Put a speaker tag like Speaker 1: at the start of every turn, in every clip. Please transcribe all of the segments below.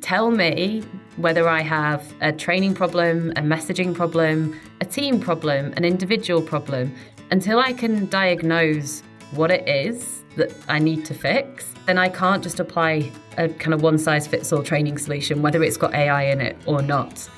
Speaker 1: tell me whether I have a training problem, a messaging problem, a team problem, an individual problem. Until I can diagnose what it is that I need to fix, then I can't just apply a kind of one-size-fits-all training solution, whether it's got AI in it or not.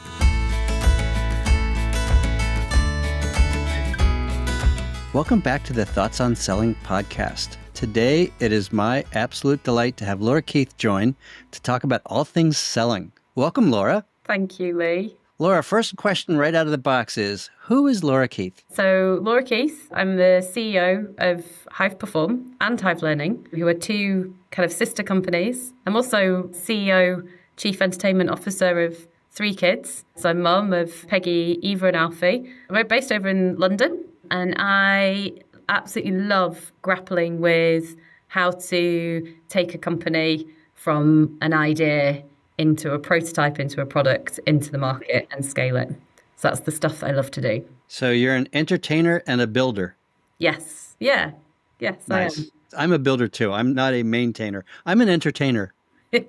Speaker 2: Welcome back to the Thoughts on Selling podcast. Today, it is my absolute delight to have Laura Keith join to talk about all things selling. Welcome, Laura.
Speaker 1: Thank you, Lee.
Speaker 2: Laura, first question right out of the box is, who is Laura Keith?
Speaker 1: So Laura Keith, I'm the CEO of Hive Perform and Hive Learning, who are two kind of sister companies. I'm also CEO, Chief Entertainment Officer of 3 kids. So I'm mum of Peggy, Eva and Alfie. We're based over in London, and I absolutely love grappling with how to take a company from an idea into a prototype, into a product, into the market and scale it. So that's the stuff I love to do.
Speaker 2: So you're an entertainer and a builder.
Speaker 1: Yes. Yeah. Yes,
Speaker 2: Nice.
Speaker 1: I am.
Speaker 2: I'm a builder too. I'm not a maintainer. I'm an entertainer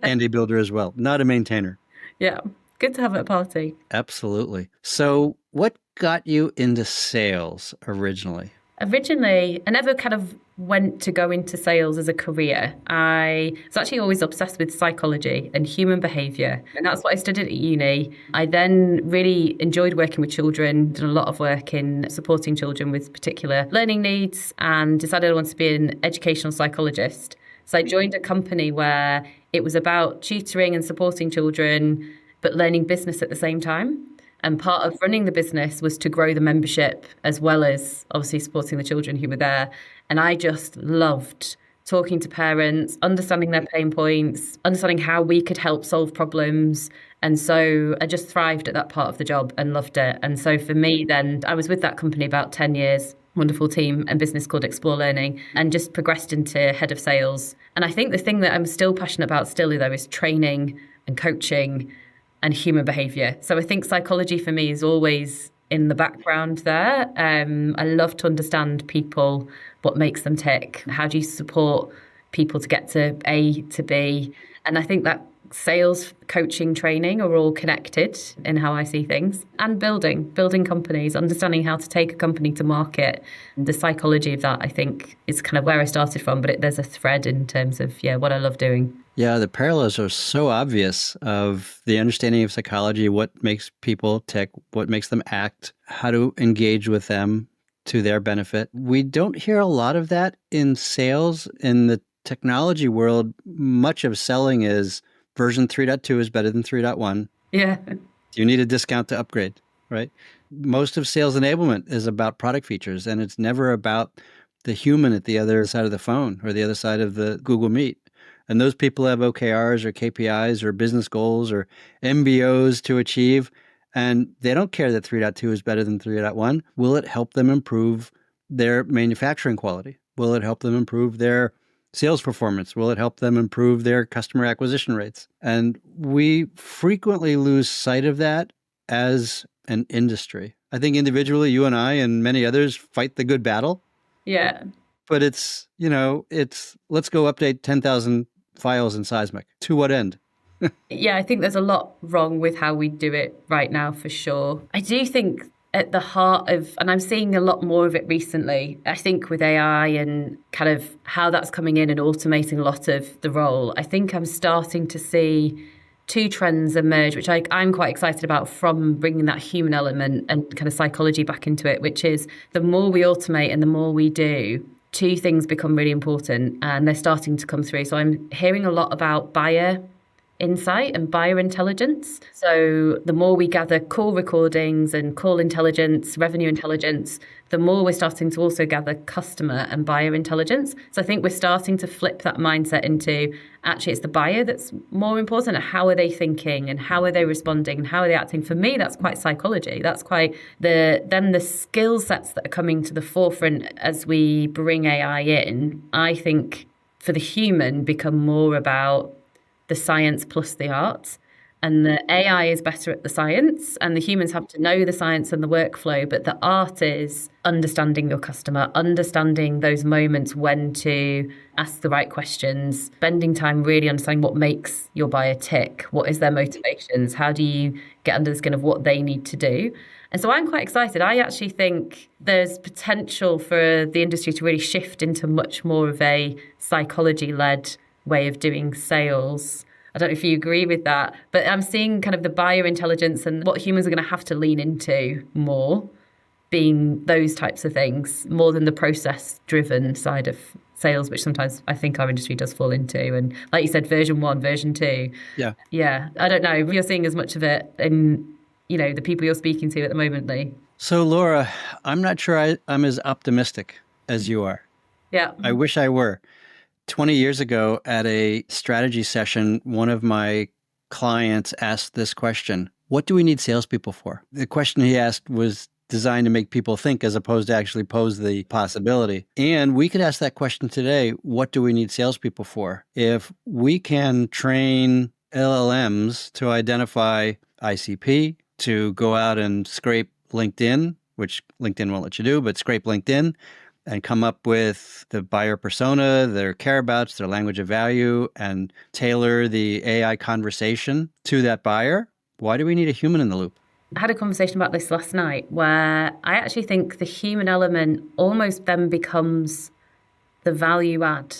Speaker 2: and a builder as well, not a maintainer.
Speaker 1: Yeah. Good to have at a party.
Speaker 2: Absolutely. So what got you into sales originally?
Speaker 1: Originally, I never kind of went to go into sales as a career. I was actually always obsessed with psychology and human behavior. And that's what I studied at uni. I then really enjoyed working with children, did a lot of work in supporting children with particular learning needs, and decided I wanted to be an educational psychologist. So I joined a company where it was about tutoring and supporting children, but learning business at the same time. And part of running the business was to grow the membership as well as obviously supporting the children who were there. And I just loved talking to parents, understanding their pain points, understanding how we could help solve problems. And so I just thrived at that part of the job and loved it. And so for me then, I was with that company about 10 years, wonderful team and business called Explore Learning, and just progressed into head of sales. And I think the thing that I'm still passionate about still though is training and coaching and human behavior. So I think psychology for me is always in the background there. I love to understand people, what makes them tick. How do you support people to get to A to B? And I think that sales, coaching, training are all connected in how I see things. And building companies, understanding how to take a company to market. The psychology of that, I think, is kind of where I started from, but there's a thread in terms of, what I love doing.
Speaker 2: Yeah, the parallels are so obvious of the understanding of psychology, what makes people tick, what makes them act, how to engage with them to their benefit. We don't hear a lot of that in sales. In the technology world, much of selling is version 3.2 is better than 3.1.
Speaker 1: Yeah.
Speaker 2: You need a discount to upgrade, right? Most of sales enablement is about product features, and it's never about the human at the other side of the phone or the other side of the Google Meet. And those people have OKRs or KPIs or business goals or MBOs to achieve, and they don't care that 3.2 is better than 3.1. Will it help them improve their manufacturing quality? Will it help them improve their sales performance? Will it help them improve their customer acquisition rates? And we frequently lose sight of that as an industry. I think individually, you and I and many others fight the good battle.
Speaker 1: Yeah.
Speaker 2: But it's let's go update 10,000 files in Seismic. To what end?
Speaker 1: Yeah, I think there's a lot wrong with how we do it right now, for sure. I do think at the heart of, and I'm seeing a lot more of it recently, I think with AI and kind of how that's coming in and automating a lot of the role, I think I'm starting to see 2 trends emerge, which I'm quite excited about, from bringing that human element and kind of psychology back into it, which is the more we automate and the more we do, 2 things become really important and they're starting to come through. So I'm hearing a lot about buyer insight and buyer intelligence. So the more we gather call recordings and call intelligence, revenue intelligence, the more we're starting to also gather customer and buyer intelligence. So I think we're starting to flip that mindset into, actually, it's the buyer that's more important. How are they thinking and how are they responding and how are they acting? For me, that's quite psychology. That's quite the skill sets that are coming to the forefront as we bring AI in, I think for the human become more about the science plus the art. And the AI is better at the science, and the humans have to know the science and the workflow. But the art is understanding your customer, understanding those moments when to ask the right questions, spending time really understanding what makes your buyer tick, what is their motivations, how do you get under the skin of what they need to do. And so I'm quite excited. I actually think there's potential for the industry to really shift into much more of a psychology led way of doing sales. I don't know if you agree with that, but I'm seeing kind of the buyer intelligence and what humans are going to have to lean into more being those types of things more than the process driven side of sales, which sometimes I think our industry does fall into. And like you said, version 1, version 2.
Speaker 2: Yeah.
Speaker 1: Yeah. I don't know if you're seeing as much of it in, the people you're speaking to at the moment, Lee.
Speaker 2: So, Laura, I'm not sure I'm as optimistic as you are.
Speaker 1: Yeah.
Speaker 2: I wish I were. 20 years ago at a strategy session, one of my clients asked this question: what do we need salespeople for? The question he asked was designed to make people think as opposed to actually pose the possibility. And we could ask that question today: what do we need salespeople for? If we can train LLMs to identify ICP, to go out and scrape LinkedIn, which LinkedIn won't let you do, but scrape LinkedIn, and come up with the buyer persona, their care-abouts, their language of value, and tailor the AI conversation to that buyer, why do we need a human in the loop?
Speaker 1: I had a conversation about this last night where I actually think the human element almost then becomes the value add.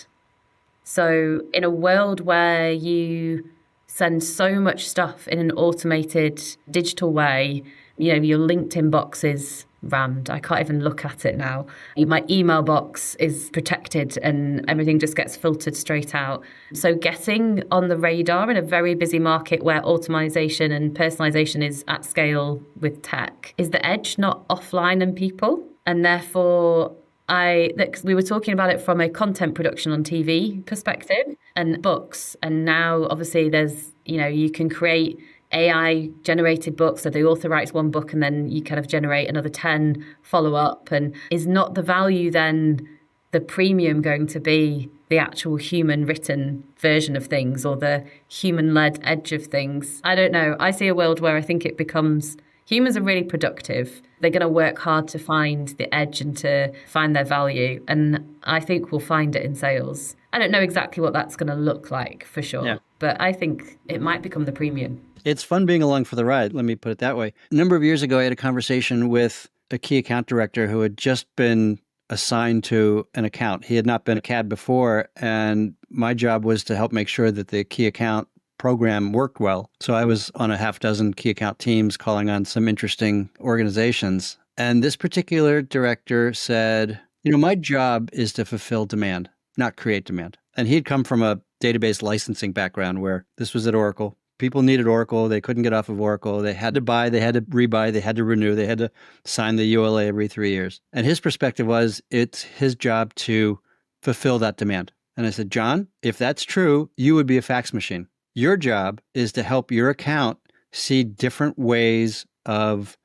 Speaker 1: So in a world where you send so much stuff in an automated digital way, your LinkedIn box is rammed. I can't even look at it now. My email box is protected and everything just gets filtered straight out. So getting on the radar in a very busy market where automation and personalization is at scale with tech, is the edge not offline and people? And therefore, we were talking about it from a content production on TV perspective and books. And now obviously there's, you can create AI generated books. So the author writes one book and then you kind of generate another 10 follow up. And is not the value then the premium going to be the actual human written version of things or the human led edge of things? I don't know. I see a world where I think it becomes humans are really productive. They're going to work hard to find the edge and to find their value. And I think we'll find it in sales. I don't know exactly what that's going to look like for sure, but I think it might become the premium.
Speaker 2: It's fun being along for the ride, let me put it that way. A number of years ago, I had a conversation with a key account director who had just been assigned to an account. He had not been a CAD before, and my job was to help make sure that the key account program worked well. So I was on a half dozen key account teams calling on some interesting organizations. And this particular director said, my job is to fulfill demand, not create demand. And he'd come from a database licensing background where this was at Oracle. People needed Oracle. They couldn't get off of Oracle. They had to buy, they had to rebuy, they had to renew, they had to sign the ULA every 3 years. And his perspective was it's his job to fulfill that demand. And I said, John, if that's true, you would be a fax machine. Your job is to help your account see different ways of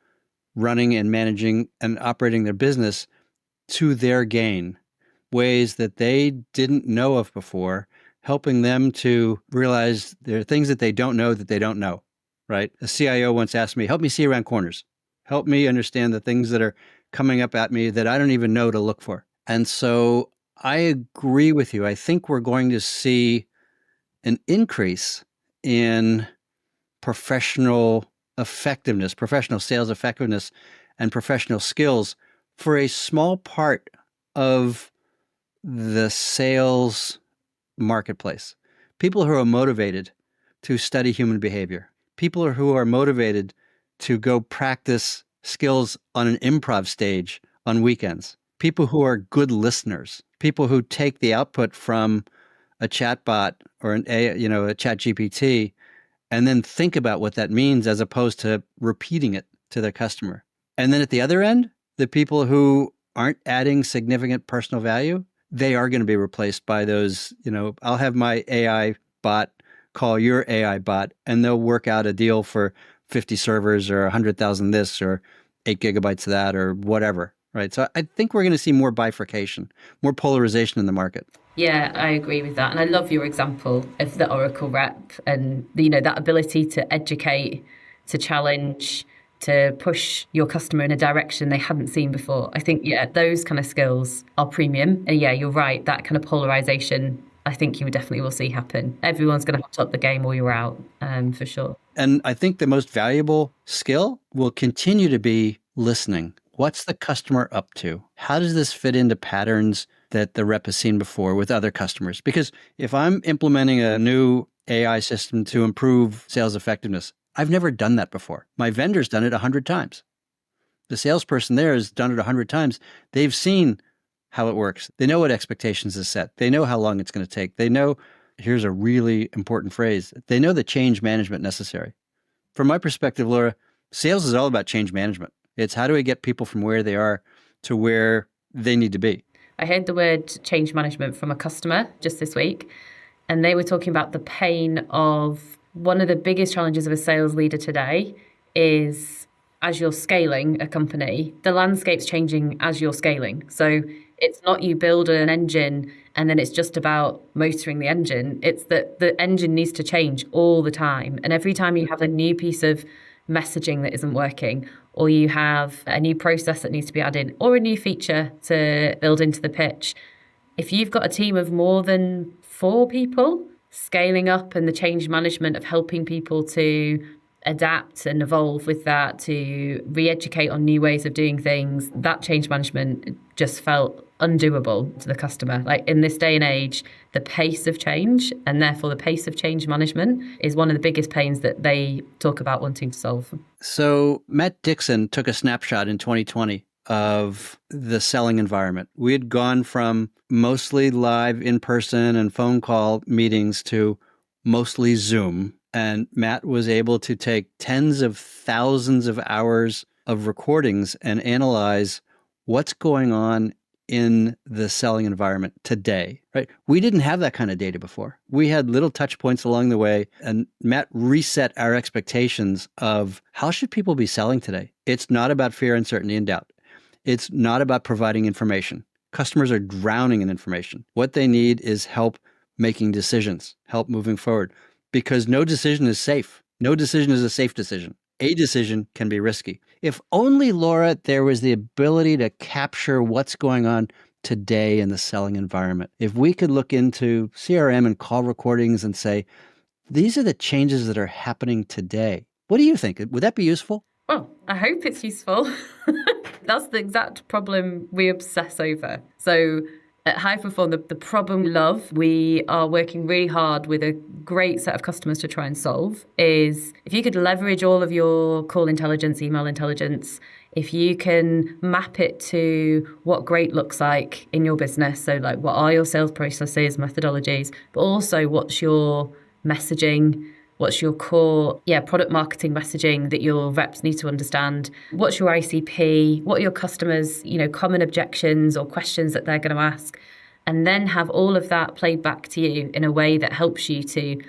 Speaker 2: running and managing and operating their business to their gain, ways that they didn't know of before, helping them to realize there are things that they don't know, right? A CIO once asked me, help me see around corners. Help me understand the things that are coming up at me that I don't even know to look for. And so I agree with you. I think we're going to see an increase in professional effectiveness, professional sales effectiveness, and professional skills for a small part of the sales marketplace. People who are motivated to study human behavior, people who are motivated to go practice skills on an improv stage on weekends, people who are good listeners, people who take the output from a chatbot or a chat GPT and then think about what that means as opposed to repeating it to their customer. And then at the other end, the people who aren't adding significant personal value, they are going to be replaced by those, I'll have my AI bot call your AI bot and they'll work out a deal for 50 servers or 100,000 this or 8 gigabytes of that or whatever, right? So I think we're going to see more bifurcation, more polarization in the market.
Speaker 1: Yeah, I agree with that. And I love your example of the Oracle rep and, that ability to educate, to challenge, to push your customer in a direction they hadn't seen before. I think, yeah, those kind of skills are premium. And yeah, you're right. That kind of polarization, I think you definitely will see happen. Everyone's going to have to up the game or you're out, for sure.
Speaker 2: And I think the most valuable skill will continue to be listening. What's the customer up to? How does this fit into patterns that the rep has seen before with other customers? Because if I'm implementing a new AI system to improve sales effectiveness, I've never done that before. My vendor's done it 100 times. The salesperson there has done it 100 times. They've seen how it works. They know what expectations is set. They know how long it's going to take. They know, here's a really important phrase, they know the change management necessary. From my perspective, Laura, sales is all about change management. It's how do we get people from where they are to where they need to be.
Speaker 1: I heard the word change management from a customer just this week, and they were talking about the pain of one of the biggest challenges of a sales leader today is as you're scaling a company, the landscape's changing as you're scaling. So it's not you build an engine and then it's just about motoring the engine. It's that the engine needs to change all the time. And every time you have a new piece of messaging that isn't working, or you have a new process that needs to be added, or a new feature to build into the pitch, if you've got a team of more than 4 people, scaling up and the change management of helping people to adapt and evolve with that, to re-educate on new ways of doing things, that change management just felt undoable to the customer. Like in this day and age, the pace of change and therefore the pace of change management is one of the biggest pains that they talk about wanting to solve.
Speaker 2: So Matt Dixon took a snapshot in 2020 of the selling environment. We had gone from mostly live in-person and phone call meetings to mostly Zoom. And Matt was able to take tens of thousands of hours of recordings and analyze what's going on in the selling environment today, right? We didn't have that kind of data before. We had little touch points along the way, and Matt reset our expectations of how should people be selling today. It's not about fear, uncertainty, and doubt. It's not about providing information. Customers are drowning in information. What they need is help making decisions, help moving forward, because no decision is safe. No decision is a safe decision. A decision can be risky. If only, Laura, there was the ability to capture what's going on today in the selling environment. If we could look into CRM and call recordings and say, these are the changes that are happening today. What do you think? Would that be useful?
Speaker 1: Well, I hope it's useful. That's the exact problem we obsess over. So at Hive Perform, the problem we love, we are working really hard with a great set of customers to try and solve, is if you could leverage all of your call intelligence, email intelligence, if you can map it to what great looks like in your business. So like what are your sales processes, methodologies, but also what's your messaging, what's your core product marketing messaging that your reps need to understand? What's your ICP? What are your customers, common objections or questions that they're going to ask? And then have all of that played back to you in a way that helps you to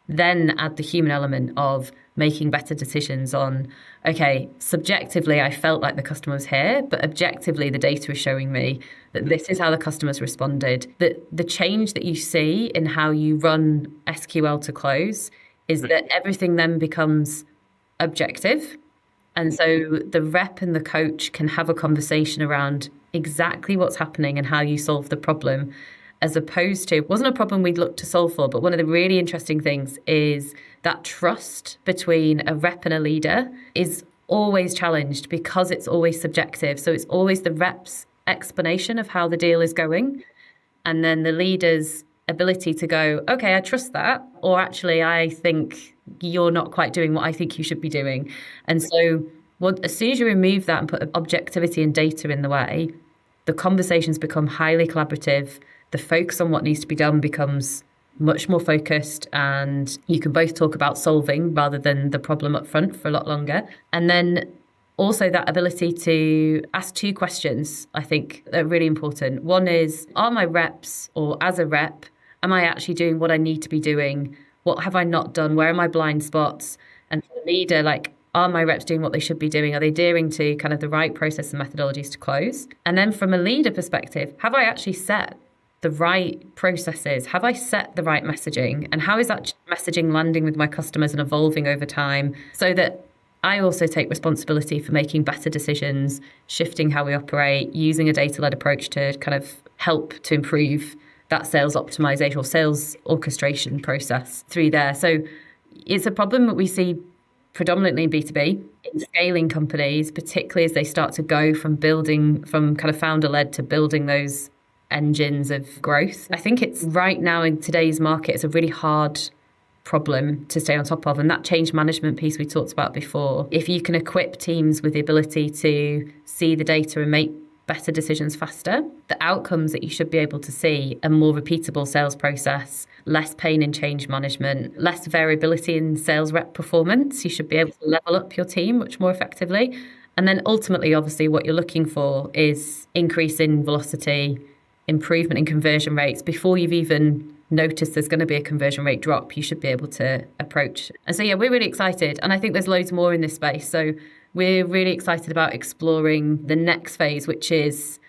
Speaker 1: then add the human element of making better decisions on, okay, subjectively, I felt like the customer was here, but objectively, the data is showing me that this is how the customers responded. That the change that you see in how you run SQL to close is that everything then becomes objective. And so the rep and the coach can have a conversation around exactly what's happening and how you solve the problem, as opposed to, it wasn't a problem we'd looked to solve for, but one of the really interesting things is that trust between a rep and a leader is always challenged because it's always subjective. So it's always the rep's explanation of how the deal is going, and then the leader's ability to go, okay, I trust that, or actually I think you're not quite doing what I think you should be doing. And so as soon as you remove that and put objectivity and data in the way, the conversations become highly collaborative. The focus on what needs to be done becomes much more focused, and you can both talk about solving rather than the problem up front for a lot longer. And then also that ability to ask 2 questions, I think, are really important. One is, are my reps, or as a rep, am I actually doing what I need to be doing? What have I not done? Where are my blind spots? And for the leader, like, are my reps doing what they should be doing? Are they adhering to kind of the right process and methodologies to close? And then from a leader perspective, have I actually set the the right processes? Have I set the right messaging? And how is that messaging landing with my customers and evolving over time so that I also take responsibility for making better decisions, shifting how we operate, using a data-led approach to kind of help to improve that sales optimization or sales orchestration process through there. So it's a problem that we see predominantly in B2B, in scaling companies, particularly as they start to go from building, from kind of founder-led to building those engines of growth. I think it's right now in today's market, it's a really hard problem to stay on top of. And that change management piece we talked about before, if you can equip teams with the ability to see the data and make better decisions faster, the outcomes that you should be able to see a more repeatable sales process, less pain in change management, less variability in sales rep performance. You should be able to level up your team much more effectively. And then ultimately, obviously, what you're looking for is increase in velocity, improvement in conversion rates. Before you've even noticed there's going to be a conversion rate drop, you should be able to approach. And so, yeah, we're really excited. And I think there's loads more in this space. So we're really excited about exploring the next phase, which is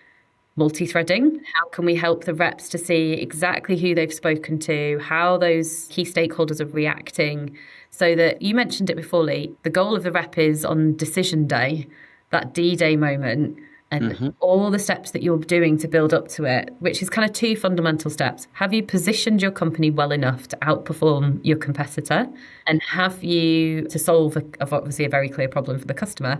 Speaker 1: multi-threading. How can we help the reps to see exactly who they've spoken to, how those key stakeholders are reacting, so that you mentioned it before, Lee, the goal of the rep is on decision day, that D-Day moment, and all the steps that you're doing to build up to it, which is kind of two fundamental steps. Have you positioned your company well enough to outperform your competitor? And have you, to solve obviously a very clear problem for the customer,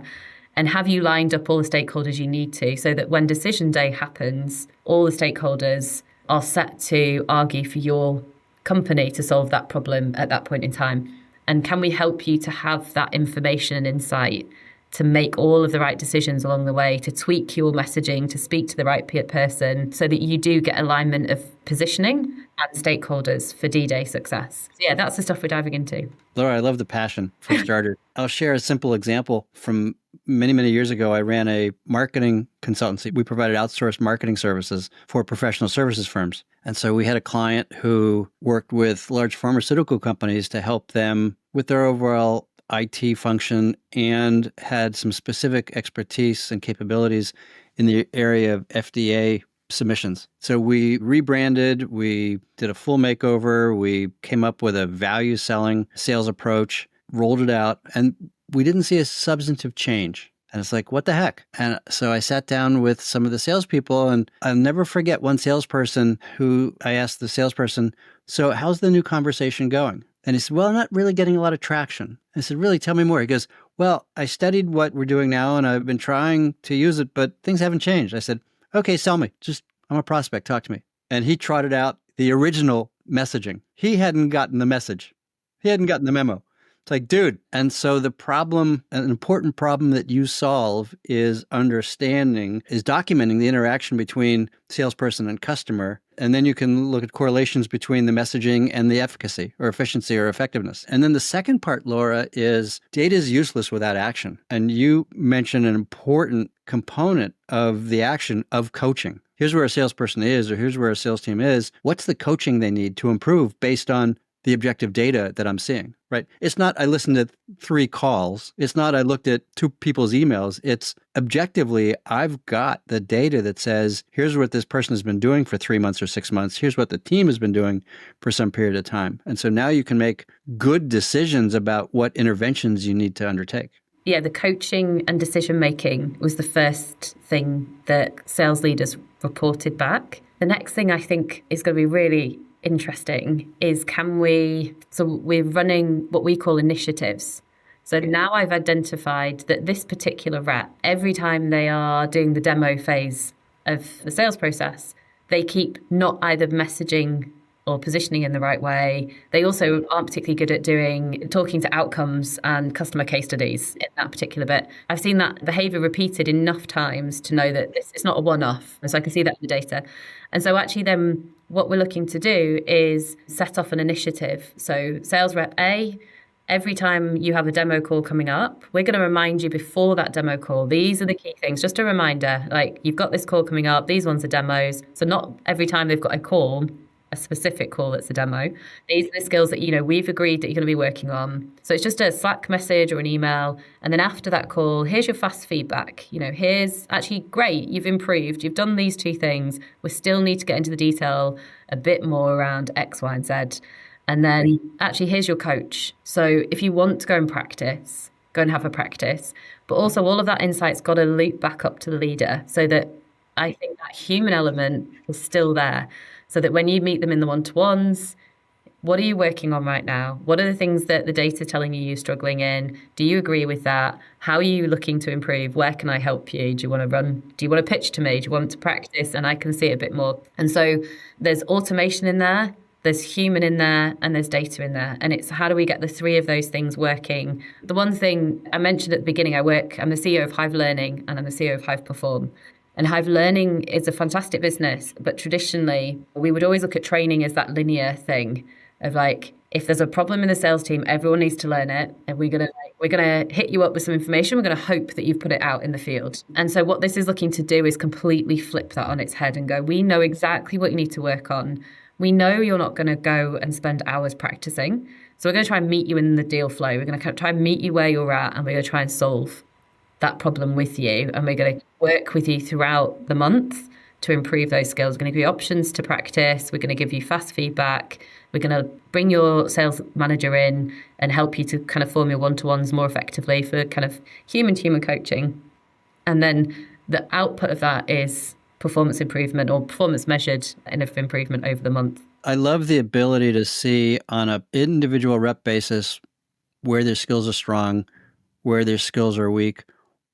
Speaker 1: and have you lined up all the stakeholders you need to, so that when decision day happens, all the stakeholders are set to argue for your company to solve that problem at that point in time? And can we help you to have that information and insight to make all of the right decisions along the way, to tweak your messaging, to speak to the right person, so that you do get alignment of positioning and stakeholders for D-Day success? So yeah, that's the stuff we're diving into.
Speaker 2: Laura, I love the passion for starters. I'll share a simple example from many, many years ago. I ran a marketing consultancy. We provided outsourced marketing services for professional services firms. And so we had a client who worked with large pharmaceutical companies to help them with their overall IT function and had some specific expertise and capabilities in the area of FDA submissions. So we rebranded, we did a full makeover, we came up with a value selling sales approach, rolled it out, and we didn't see a substantive change. And it's like, what the heck? And so I sat down with some of the salespeople, and I'll never forget one salesperson who I asked the salesperson, so how's the new conversation going? And he said, well, I'm not really getting a lot of traction. I said, really? Tell me more. He goes, well, I studied what we're doing now and I've been trying to use it, but things haven't changed. I said, okay, sell me. I'm a prospect. Talk to me. And he trotted out the original messaging. He hadn't gotten the message. He hadn't gotten the memo. It's like, dude. And so the problem, an important problem that you solve is documenting the interaction between salesperson and customer. And then you can look at correlations between the messaging and the efficacy or efficiency or effectiveness. And then the second part, Laura, is data is useless without action. And you mentioned an important component of the action of coaching. Here's where a salesperson is, or here's where a sales team is. What's the coaching they need to improve based on the objective data that I'm seeing, right? It's not I listened to 3 calls. It's not I looked at 2 people's emails. It's objectively, I've got the data that says, here's what this person has been doing for 3 months or 6 months. Here's what the team has been doing for some period of time. And so now you can make good decisions about what interventions you need to undertake.
Speaker 1: Yeah, the coaching and decision-making was the first thing that sales leaders reported back. The next thing I think is going to be really interesting is so we're running what we call initiatives. So now I've identified that this particular rep, every time they are doing the demo phase of the sales process, they keep not either messaging or positioning in the right way. They also aren't particularly good at talking to outcomes and customer case studies in that particular bit. I've seen that behavior repeated enough times to know that this is not a one-off. And so I can see that in the data. And so actually then what we're looking to do is set off an initiative. So sales rep A, every time you have a demo call coming up, we're going to remind you before that demo call, these are the key things. Just a reminder, like you've got this call coming up, these ones are demos. So not every time they've got a call, a specific call that's a demo. These are the skills that, we've agreed that you're going to be working on. So it's just a Slack message or an email. And then after that call, here's your fast feedback. Here's actually great. You've improved. You've done these two things. We still need to get into the detail a bit more around X, Y, and Z. And then actually, here's your coach. So if you want to go and practice, go and have a practice. But also all of that insight's got to loop back up to the leader so that I think that human element is still there. So that when you meet them in the one-to-ones, what are you working on right now? What are the things that the data is telling you you're struggling in? Do you agree with that? How are you looking to improve? Where can I help you? Do you want to run? Do you want to pitch to me? Do you want to practice? And I can see it a bit more. And so there's automation in there. There's human in there and there's data in there. And it's how do we get the three of those things working? The one thing I mentioned at the beginning, I'm the CEO of Hive Learning and I'm the CEO of Hive Perform. And Hive Learning is a fantastic business, but traditionally we would always look at training as that linear thing of like, if there's a problem in the sales team, everyone needs to learn it. And we're gonna hit you up with some information. We're gonna hope that you've put it out in the field. And so what this is looking to do is completely flip that on its head and go, we know exactly what you need to work on. We know you're not going to go and spend hours practicing. So we're going to try and meet you in the deal flow. We're going to try and meet you where you're at and we're going to try and solve that problem with you. And we're going to work with you throughout the month to improve those skills. We're going to give you options to practice. We're going to give you fast feedback. We're going to bring your sales manager in and help you to kind of form your one-to-ones more effectively for kind of human-to-human coaching. And then the output of that is performance improvement or performance measured improvement over the month.
Speaker 2: I love the ability to see on an individual rep basis where their skills are strong, where their skills are weak,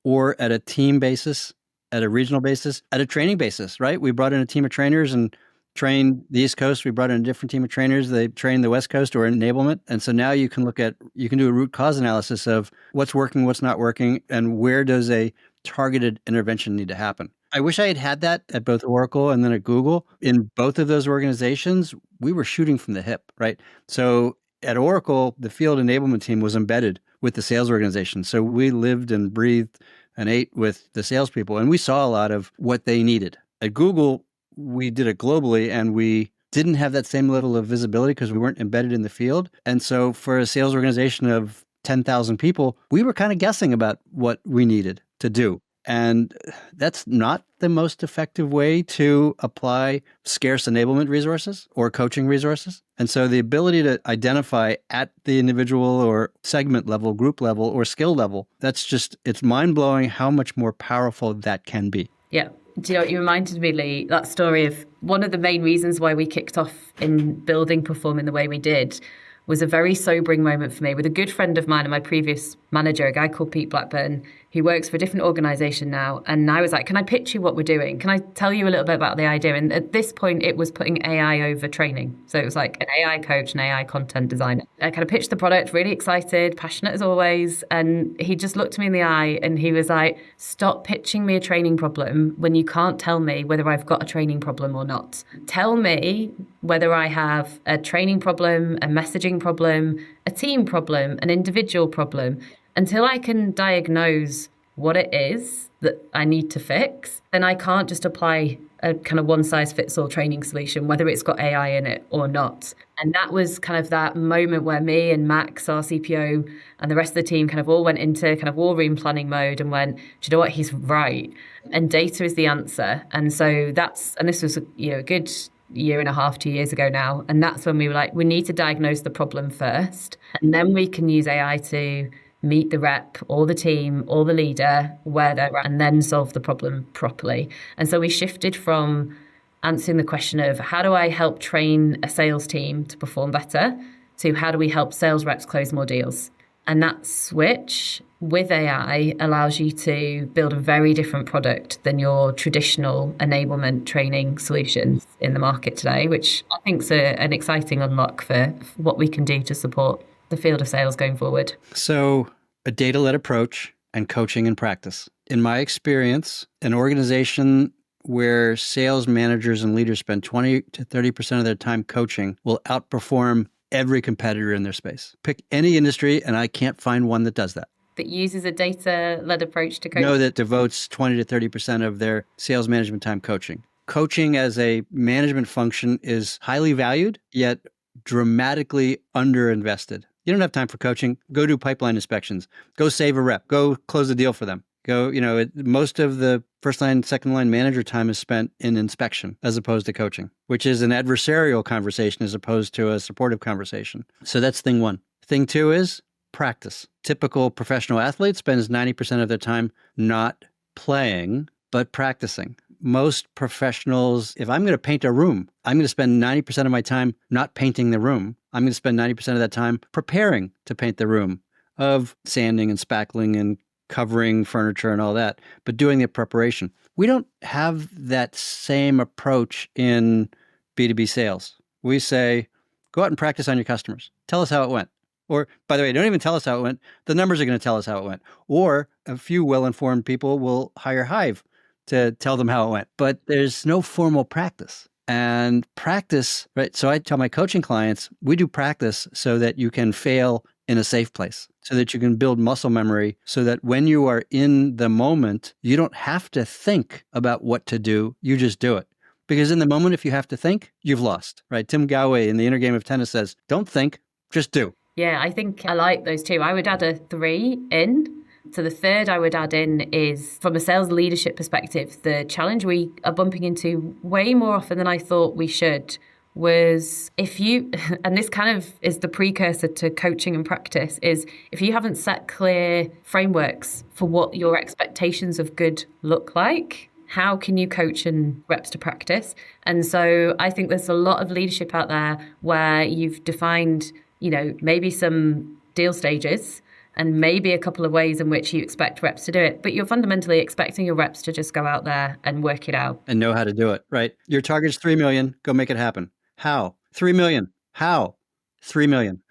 Speaker 2: or at a team basis, at a regional basis, at a training basis, right? We brought in a team of trainers and trained the East Coast. We brought in a different team of trainers. They trained the West Coast or enablement. And so now you can do a root cause analysis of what's working, what's not working, and where does a targeted intervention need to happen. I wish I had that at both Oracle and then at Google. In both of those organizations, we were shooting from the hip, right? So at Oracle, the field enablement team was embedded with the sales organization. So we lived and breathed and ate with the salespeople, and we saw a lot of what they needed. At Google, we did it globally, and we didn't have that same level of visibility because we weren't embedded in the field. And so for a sales organization of 10,000 people, we were kind of guessing about what we needed to do. And that's not the most effective way to apply scarce enablement resources or coaching resources. And so the ability to identify at the individual or segment level, group level, or skill level, it's mind-blowing how much more powerful that can be.
Speaker 1: Yeah. Do you know what you reminded me, Lee? That story of one of the main reasons why we kicked off in building Perform in the way we did was a very sobering moment for me with a good friend of mine and my previous manager, a guy called Pete Blackburn, who works for a different organization now. And I was like, can I pitch you what we're doing? Can I tell you a little bit about the idea? And at this point, it was putting AI over training. So it was like an AI coach, an AI content designer. I kind of pitched the product, really excited, passionate as always. And he just looked me in the eye and he was like, stop pitching me a training problem when you can't tell me whether I've got a training problem or not. Tell me whether I have a training problem, a messaging problem, a team problem, an individual problem. Until I can diagnose what it is that I need to fix, then I can't just apply a kind of one-size-fits-all training solution, whether it's got AI in it or not. And that was kind of that moment where me and Max, our CPO, and the rest of the team kind of all went into kind of war room planning mode and went, do you know what, he's right. And data is the answer. And so this was a good year and a half, 2 years ago now. And that's when we were like, we need to diagnose the problem first. And then we can use AI to meet the rep or the team or the leader where they're at and then solve the problem properly. And so we shifted from answering the question of how do I help train a sales team to perform better to how do we help sales reps close more deals. And that switch with AI allows you to build a very different product than your traditional enablement training solutions in the market today, which I think is an exciting unlock for what we can do to support the field of sales going forward.
Speaker 2: So a data-led approach and coaching and practice. In my experience, an organization where sales managers and leaders spend 20 to 30% of their time coaching will outperform every competitor in their space. Pick any industry, and I can't find one that does that.
Speaker 1: That uses a data-led approach to coaching?
Speaker 2: No, that devotes 20 to 30% of their sales management time coaching. coaching as a management function is highly valued, yet dramatically underinvested. You don't have time for coaching. Go do pipeline inspections. Go save a rep. Go close a deal for them. Go, most of the first line, second line manager time is spent in inspection as opposed to coaching, which is an adversarial conversation as opposed to a supportive conversation. So that's thing one. Thing two is practice. Typical professional athlete spends 90% of their time not playing, but practicing. Most professionals, if I'm going to paint a room, I'm going to spend 90% of my time not painting the room. I'm going to spend 90% of that time preparing to paint the room, of sanding and spackling and covering furniture and all that, but doing the preparation. We don't have that same approach in B2B sales. We say, go out and practice on your customers. Tell us how it went. Or, by the way, don't even tell us how it went. The numbers are going to tell us how it went. Or a few well-informed people will hire Hive to tell them how it went. But there's no formal practice. And practice, right? So I tell my coaching clients, we do practice so that you can fail in a safe place, so that you can build muscle memory, so that when you are in the moment, you don't have to think about what to do. You just do it. Because in the moment, if you have to think, you've lost, right? Tim Goway in The Inner Game of Tennis says, don't think, just do.
Speaker 1: Yeah, I think I like those two. I would add a 3 in. So the third I would add in is, from a sales leadership perspective, the challenge we are bumping into way more often than I thought we should was if you, and this kind of is the precursor to coaching and practice, is if you haven't set clear frameworks for what your expectations of good look like, how can you coach and reps to practice? And so I think there's a lot of leadership out there where you've defined, maybe some deal stages and maybe a couple of ways in which you expect reps to do it. But you're fundamentally expecting your reps to just go out there and work it out.
Speaker 2: And know how to do it, right? Your target's 3 million, go make it happen. How? 3 million. How? 3 million.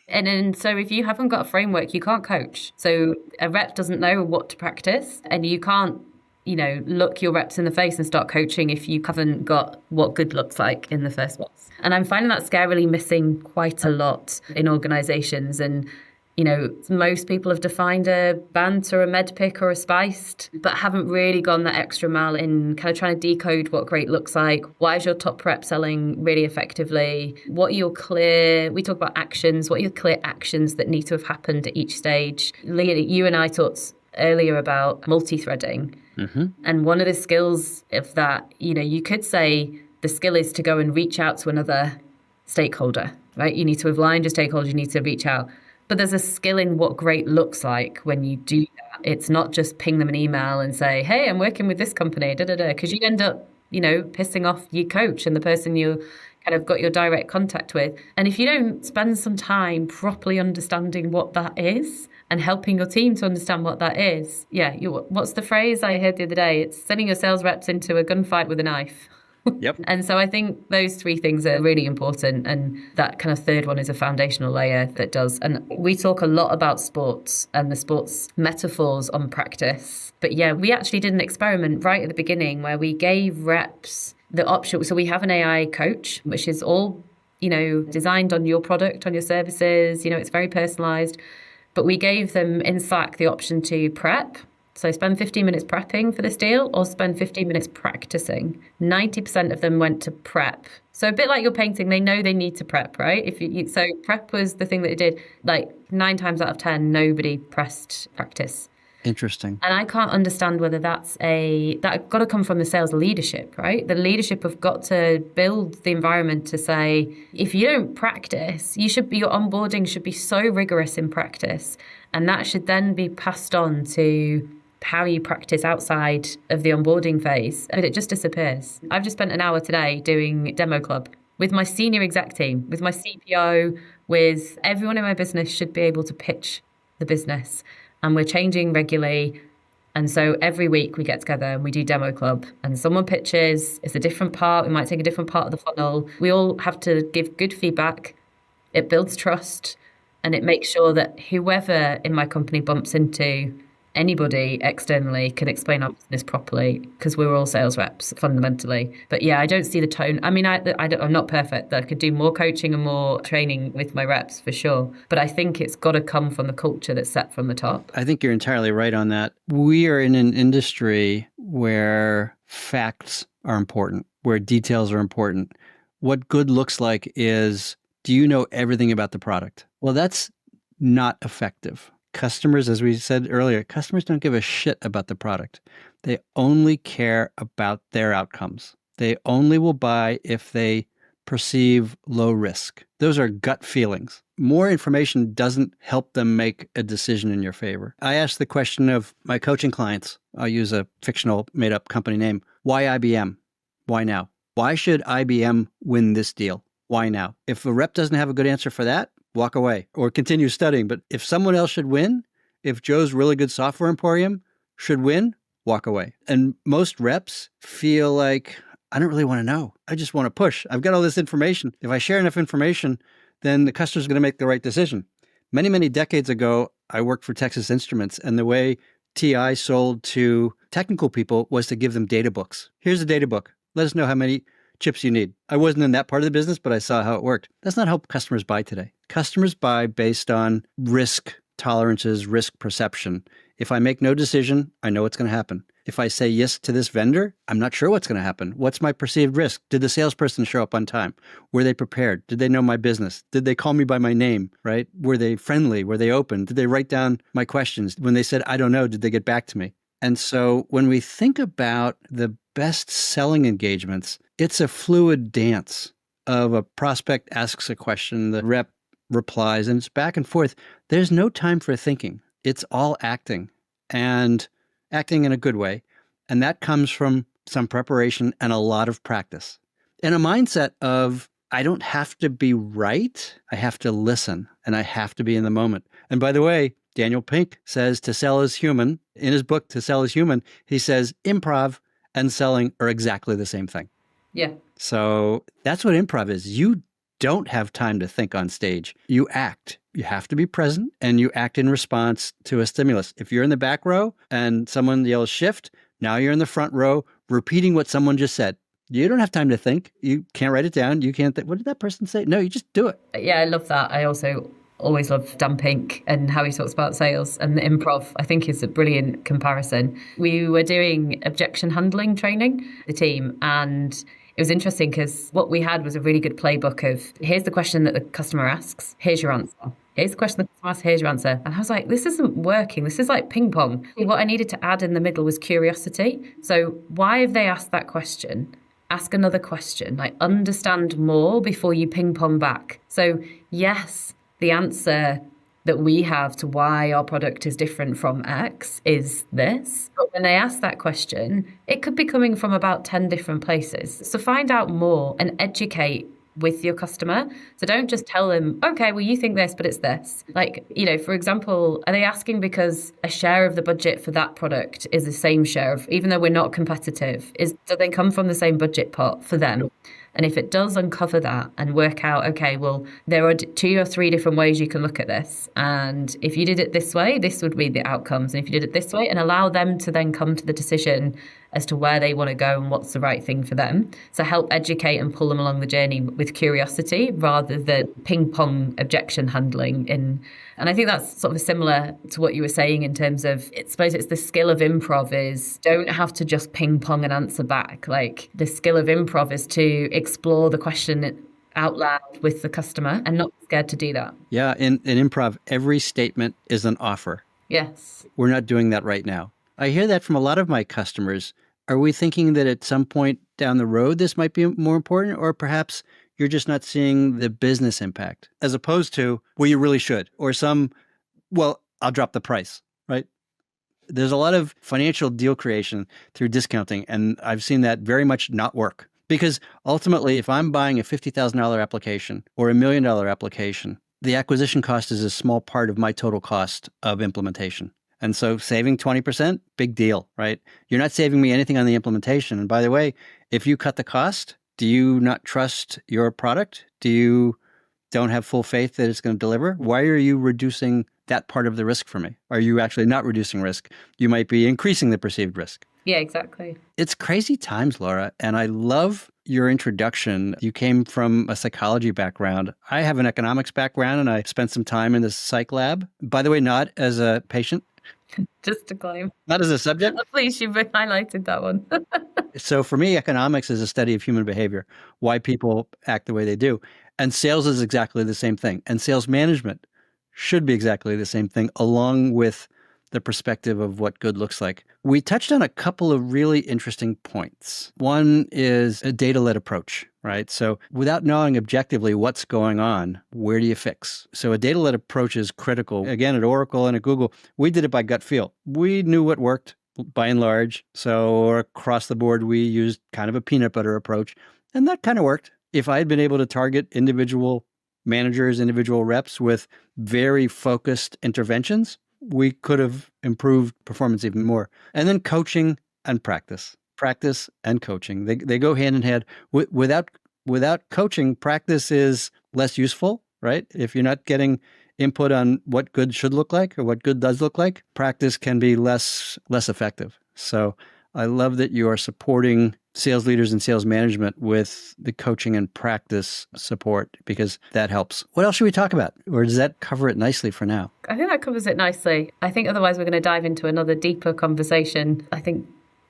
Speaker 1: And so if you haven't got a framework, you can't coach. So a rep doesn't know what to practice, and you can't, look your reps in the face and start coaching if you haven't got what good looks like in the first place. And I'm finding that scarily missing quite a lot in organizations. And most people have defined a BANT or a MEDPIC or a SPICED, but haven't really gone that extra mile in kind of trying to decode what great looks like. Why is your top rep selling really effectively? What are your clear, we talk about actions, what are your clear actions that need to have happened at each stage? Leah, you and I talked earlier about multi-threading. Mm-hmm. And one of the skills of that, you could say the skill is to go and reach out to another stakeholder, right? You need to have aligned your stakeholders, you need to reach out. But there's a skill in what great looks like when you do that. It's not just ping them an email and say, hey, I'm working with this company, because you end up, pissing off your coach and the person you kind of got your direct contact with. And if you don't spend some time properly understanding what that is and helping your team to understand what that is, what's the phrase I heard the other day? It's sending your sales reps into a gunfight with a knife.
Speaker 2: Yep.
Speaker 1: And so I think those 3 things are really important. And that kind of third one is a foundational layer that does. And we talk a lot about sports and the sports metaphors on practice. But we actually did an experiment right at the beginning where we gave reps the option. So we have an AI coach, which is all, designed on your product, on your services. It's very personalized. But we gave them in Slack the option to prep. So spend 15 minutes prepping for this deal or spend 15 minutes practicing. 90% of them went to prep. So a bit like your painting, they know they need to prep, right? So prep was the thing that it did. Like 9 times out of 10, nobody pressed practice.
Speaker 2: Interesting.
Speaker 1: And I can't understand whether that's got to come from the sales leadership, right? The leadership have got to build the environment to say, if you don't practice, your onboarding should be so rigorous in practice. And that should then be passed on to how you practice outside of the onboarding phase, but it just disappears. I've just spent an hour today doing demo club with my senior exec team, with my CPO, with everyone in my business should be able to pitch the business. And we're changing regularly. And so every week we get together and we do demo club and someone pitches, it's a different part. We might take a different part of the funnel. We all have to give good feedback. It builds trust and it makes sure that whoever in my company bumps into anybody externally can explain our business properly because we're all sales reps fundamentally. But I don't see the tone. I mean, I'm not perfect. I could do more coaching and more training with my reps for sure. But I think it's got to come from the culture that's set from the top.
Speaker 2: I think you're entirely right on that. We are in an industry where facts are important. where details are important. What good looks like is, do you know everything about the product? Well, that's not effective. Customers, as we said earlier, customers don't give a shit about the product. They only care about their outcomes. They only will buy if they perceive low risk. Those are gut feelings. More information doesn't help them make a decision in your favor. I ask the question of my coaching clients, I'll use a fictional made up company name, why IBM? Why now? Why should IBM win this deal? Why now? If a rep doesn't have a good answer for that, walk away or continue studying. But if someone else should win, if Joe's really good software emporium should win, walk away. And most reps feel like, I don't really want to know. I just want to push. I've got all this information. If I share enough information, then the customer's going to make the right decision. Many, many decades ago, I worked for Texas Instruments, and the way TI sold to technical people was to give them data books. Here's a data book. Let us know how many chips you need. I wasn't in that part of the business, but I saw how it worked. That's not how customers buy today. Customers buy based on risk tolerances, risk perception. If I make no decision, I know what's going to happen. If I say yes to this vendor, I'm not sure what's going to happen. What's my perceived risk? Did the salesperson show up on time? Were they prepared? Did they know my business? Did they call me by my name, right? Were they friendly? Were they open? Did they write down my questions? When they said, I don't know, did they get back to me? And so when we think about the best selling engagements, it's a fluid dance of a prospect asks a question, the rep replies, and it's back and forth. There's no time for thinking. It's all acting, and acting in a good way. And that comes from some preparation and a lot of practice. And a mindset of, I don't have to be right. I have to listen, and I have to be in the moment. And by the way, Daniel Pink says to sell is human. In his book, To Sell is Human, he says improv and selling are exactly the same thing.
Speaker 1: Yeah.
Speaker 2: So that's what improv is. You don't have time to think on stage. You act. You have to be present, and you act in response to a stimulus. If you're in the back row and someone yells shift, now you're in the front row repeating what someone just said. You don't have time to think. You can't write it down. You can't think, what did that person say? No, you just do it.
Speaker 1: Yeah, I love that. I also always love Dan Pink and how he talks about sales, and the improv, I think, is a brilliant comparison. We were doing objection handling training, the team, and it was interesting because what we had was a really good playbook of, here's the question that the customer asks, here's your answer. Here's the question the customer asks, here's your answer. And I was like, this isn't working. This is like ping pong. What I needed to add in the middle was curiosity. So why have they asked that question? Ask another question, like understand more before you ping pong back. So yes, the answer that we have to why our product is different from X is this. But when they ask that question, it could be coming from about 10 different places. So find out more and educate with your customer. So don't just tell them, okay, well, you think this, but it's this. Like, for example, are they asking because a share of the budget for that product is the same share of, even though we're not competitive, do they come from the same budget pot for them? And if it does uncover that and work out, okay, well, there are 2 or 3 different ways you can look at this. And if you did it this way, this would be the outcomes. And if you did it this way, and allow them to then come to the decision as to where they want to go and what's the right thing for them. So help educate and pull them along the journey with curiosity rather than ping pong objection handling. And I think that's sort of similar to what you were saying in terms of, I suppose it's the skill of improv is don't have to just ping pong and answer back. Like the skill of improv is to explore the question out loud with the customer and not be scared to do that.
Speaker 2: Yeah, in improv, every statement is an offer.
Speaker 1: Yes.
Speaker 2: We're not doing that right now. I hear that from a lot of my customers. Are we thinking that at some point down the road this might be more important, or perhaps you're just not seeing the business impact, as opposed to, well, you really should, or well, I'll drop the price, right? There's a lot of financial deal creation through discounting, and I've seen that very much not work. Because ultimately, if I'm buying a $50,000 application or $1 million application, the acquisition cost is a small part of my total cost of implementation. And so saving 20%, big deal, right? You're not saving me anything on the implementation. And by the way, if you cut the cost, do you not trust your product? Do you don't have full faith that it's going to deliver? Why are you reducing that part of the risk for me? Are you actually not reducing risk? You might be increasing the perceived risk.
Speaker 1: Yeah, exactly.
Speaker 2: It's crazy times, Laura. And I love your introduction. You came from a psychology background. I have an economics background, and I spent some time in the psych lab. By the way, not as a patient,
Speaker 1: Just to claim.
Speaker 2: Not as a subject.
Speaker 1: At least you've highlighted that one.
Speaker 2: So for me, economics is a study of human behavior, why people act the way they do. And sales is exactly the same thing. And sales management should be exactly the same thing, along with the perspective of what good looks like. We touched on a couple of really interesting points. One is a data-led approach, right? So without knowing objectively what's going on, where do you fix? So a data-led approach is critical. Again, at Oracle and at Google, we did it by gut feel. We knew what worked by and large. So across the board, we used kind of a peanut butter approach, and that kind of worked. If I had been able to target individual managers, individual reps with very focused interventions, we could have improved performance even more. And then coaching and practice and coaching. They go hand in hand. Without coaching, practice is less useful, right? If you're not getting input on what good should look like or what good does look like, practice can be less effective. So I love that you are supporting sales leaders and sales management with the coaching and practice support, because that helps. What else should we talk about? Or does that cover it nicely for now?
Speaker 1: I think that covers it nicely. I think otherwise we're going to dive into another deeper conversation. I think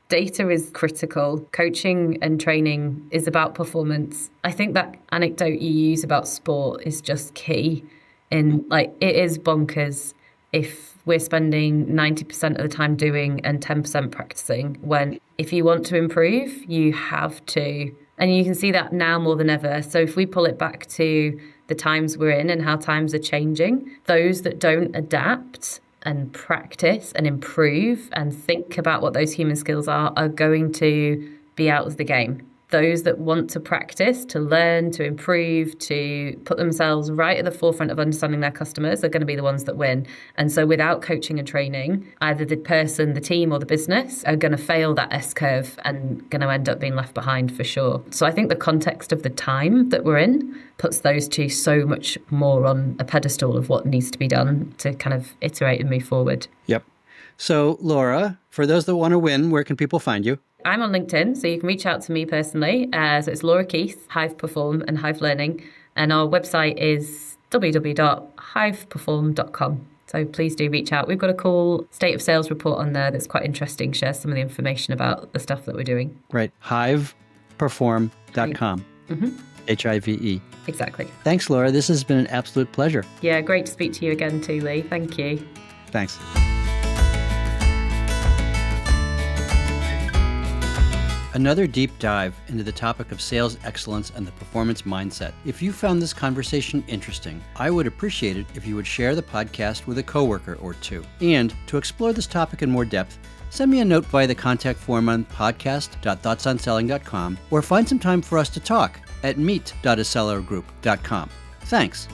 Speaker 1: data is critical. Coaching and training is about performance. I think that anecdote you use about sport is just key. In it is bonkers if we're spending 90% of the time doing and 10% practicing, when if you want to improve, you have to. And you can see that now more than ever. So if we pull it back to the times we're in and how times are changing, those that don't adapt and practice and improve and think about what those human skills are going to be out of the game. Those that want to practice, to learn, to improve, to put themselves right at the forefront of understanding their customers are going to be the ones that win. And so without coaching and training, either the person, the team, or the business are going to fail that S-curve and going to end up being left behind for sure. So I think the context of the time that we're in puts those two so much more on a pedestal of what needs to be done to kind of iterate and move forward.
Speaker 2: Yep. So Laura, for those that want to win, where can people find you?
Speaker 1: I'm on LinkedIn, so you can reach out to me personally. So it's Laura Keith, Hive Perform and Hive Learning. And our website is www.hiveperform.com. So please do reach out. We've got a cool state of sales report on there that's quite interesting. Shares some of the information about the stuff that we're doing.
Speaker 2: Right. Hiveperform.com.
Speaker 1: Mm-hmm.
Speaker 2: Hive.
Speaker 1: Exactly.
Speaker 2: Thanks, Laura. This has been an absolute pleasure.
Speaker 1: Yeah, great to speak to you again too, Lee. Thank you.
Speaker 2: Thanks. Another deep dive into the topic of sales excellence and the performance mindset. If you found this conversation interesting, I would appreciate it if you would share the podcast with a coworker or two. And to explore this topic in more depth, send me a note via the contact form on podcast.thoughtsonselling.com or find some time for us to talk at meet.acellergroup.com. Thanks.